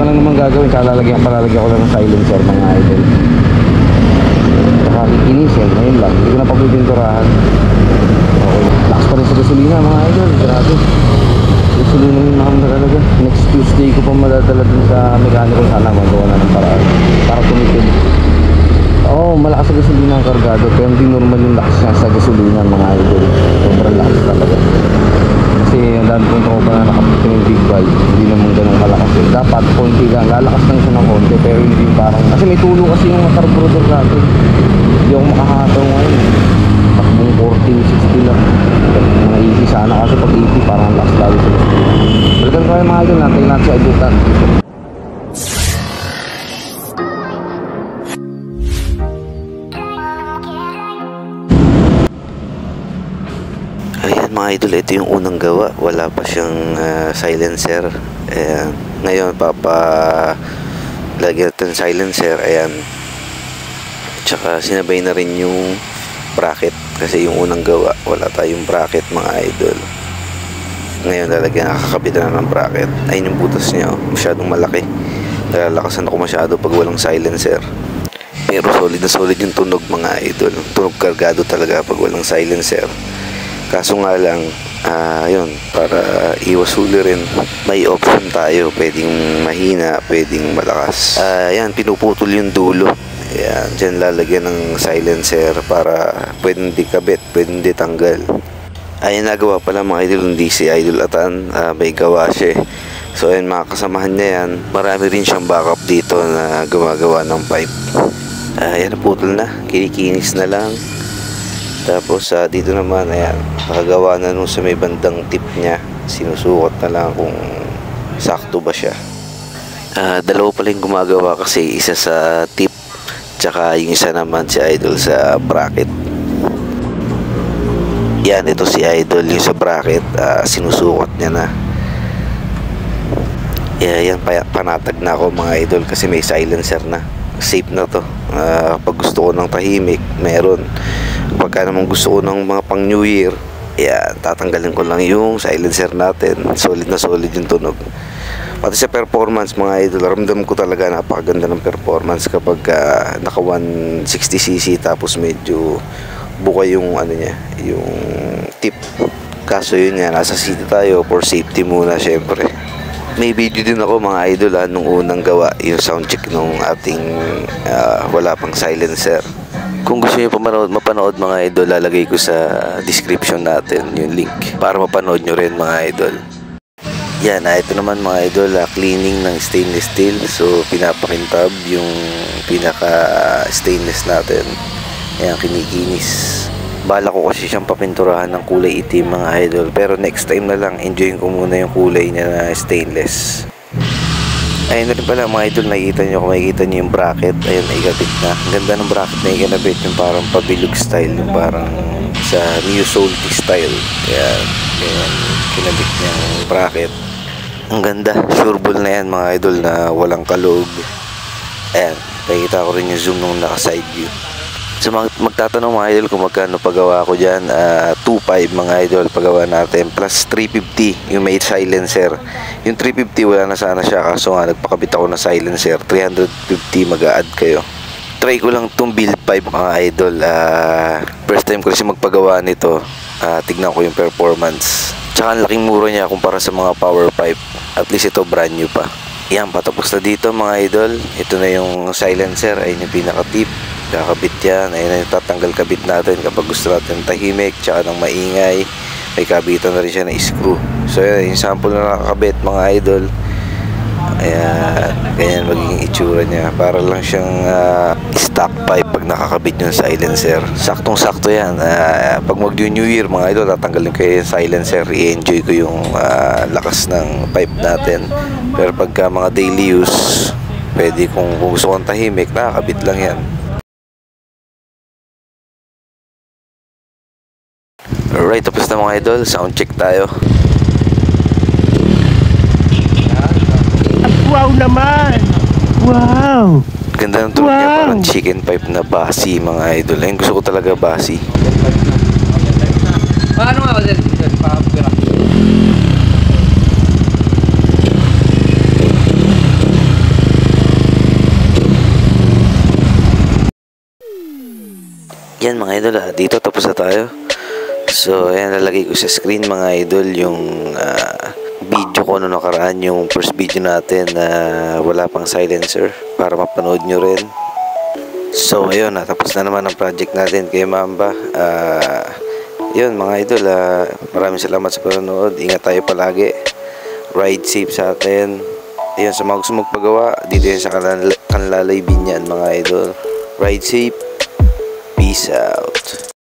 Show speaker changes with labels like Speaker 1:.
Speaker 1: pa lang naman gagawin, palalagyan ko lang ng silencer mga idol. Saka kikinisin, ngayon lang, hindi ko na pagpipinturahan. Okay, lakas pa rin sa gasolina mga idol, grabe. Gasolina yung naman talaga. Next Tuesday ko pa madadala dun sa mekaniko, sana magawa na ng paraan para tumipid. Oo, malakas sa gasolina ang kargado, pero hindi normal yung lakas niya sa gasolina mga idol. Sobrang lakas talaga. Kasi ang dami punto ko pa na nakapunta yung big bike, hindi naman ganun kalakas eh. Dapat konti lang, lalakas lang siya ng konti, pero hindi parang, kasi may tulo kasi yung carburetor natin. Hindi ako makahataw ngayon. Takbong 40, 60 lang. Mga easy sana kasi pag 80 parang lakas lalo sa gasolina. Balikan ko kayo mga idol, natin natin sa adutan.
Speaker 2: Ayan mga idol, ito yung unang gawa. Wala pa siyang silencer. Ayan. Ngayon lagyan natin silencer. Ayan. Tsaka sinabay na rin yung bracket. Kasi yung unang gawa, wala tayong bracket mga idol. Ngayon lalagyan, nakakabit na ng bracket. Ayun yung butas niya, oh. Masyadong malaki. Nalalakasan ako masyado pag walang silencer. Pero solid na solid yung tunog mga idol. Tunog kargado talaga pag walang silencer. Kaso nga lang, yun, para iwas huli rin, may option tayo. Pwedeng mahina, pwedeng malakas. Yan, pinuputol yung dulo. Ayan, dyan lalagyan ng silencer para pwedeng di kabit, pwedeng di tanggal. Ayan, nagawa pala mga idol, hindi si Idol Atan, may gawa siya. So ayan, mga kasamahan niya yan. Marami rin siyang backup dito na gumagawa ng pipe. Ayan, naputol na, kinikinis na lang. Tapos dito naman, ayan, nakagawa na nung sa may bandang tip niya. Sinusukot na lang kung sakto ba siya. Dalawa pala yung gumagawa kasi isa sa tip, tsaka yung isa naman si Idol sa bracket. Yan, ito si Idol yung sa bracket, sinusukot niya na. Yan, panatag na ako mga idol kasi may silencer na. Safe na to. Pag gusto ko ng tahimik, meron. Pagka naman gusto ko ng mga pang New Year, yan, tatanggalin ko lang yung silencer natin. Solid na solid yung tunog. Pati sa performance mga idol, ramdam ko talaga napakaganda ng performance kapag naka 160cc tapos medyo buka yung ano niya, yung tip. Kaso yun nga, nasa city tayo for safety muna syempre. May video din ako mga idol nung unang gawa, yung sound check nung ating wala pang silencer. Kung gusto niyo mapanood mga idol, lalagay ko sa description natin yung link para mapanood nyo rin mga idol. Yan, ito naman mga idol, cleaning ng stainless steel. So pinapakintab yung pinaka stainless natin. Ayan, kinikinis. Bala ko kasi siyang papinturahan ng kulay itim mga idol, pero next time na lang, enjoyin ko muna yung kulay niya na stainless. Ayun na rin pala mga idol, nakikita nyo, kung makikita nyo yung bracket, ayun, naikabit na. Ang ganda ng bracket na ikinabit, yung parang pabilog style, yung parang sa New Salty style. Ayan, kinabit niya yung bracket. Ang ganda, sureball na yan mga idol na walang kalog. Ayan, nakikita ko rin yung zoom nung naka-side view. So magtatanong mga idol kung magkano pagawa ko dyan. 2.5 mga idol pagawa natin, plus 350 yung may silencer. Yung 350 wala na sana siya, kaso nga nagpakabit ako ng silencer. 350 mag-a-add kayo. Try ko lang itong build pipe mga idol. First time ko kasi magpagawa nito. Tignan ko yung performance. Tsaka ang laking mura niya kumpara sa mga power pipe. At least ito brand new pa. Yan, patapos na dito mga idol. Ito na yung silencer, ayun yung pinaka-tip. Kakabit yan, ayun yung tatanggal kabit natin kapag gusto natin tahimik tsaka ng maingay. May kabitan na rin siya na screw. So yan, yung sample na nakakabit mga idol. Ayan, ganyan magiging itsura niya. Para lang siyang stock pipe pag nakakabit yung silencer. Saktong sakto yan. Pag mag-New Year mga idol, tatanggalin kayo yung silencer. I-enjoy ko yung lakas ng pipe natin. Pero pagka mga daily use, pwede kung gusto kong tahimik, nakakabit lang yan. Alright, tapos na mga idol, sound check tayo.
Speaker 3: Wow naman! Wow!
Speaker 2: Ganda ng tunog niya, parang chicken pipe na basi mga idol. Ayun, gusto ko talaga basi.
Speaker 1: Paano nga kasi?
Speaker 2: Yan mga idol, dito tapos na tayo. So ayan, lalagay ko sa screen mga idol yung video ko noong nakaraan, yung first video natin na wala pang silencer, para mapanood nyo rin. So ayun, natapos na naman ang project natin kay Mamba. Yun mga idol, maraming salamat sa panonood. Ingat tayo palagi, ride safe sa atin. Ayun, sa mga gusto magpagawa dito yan sa Kanlalay Binyan mga idol. Ride safe, peace out.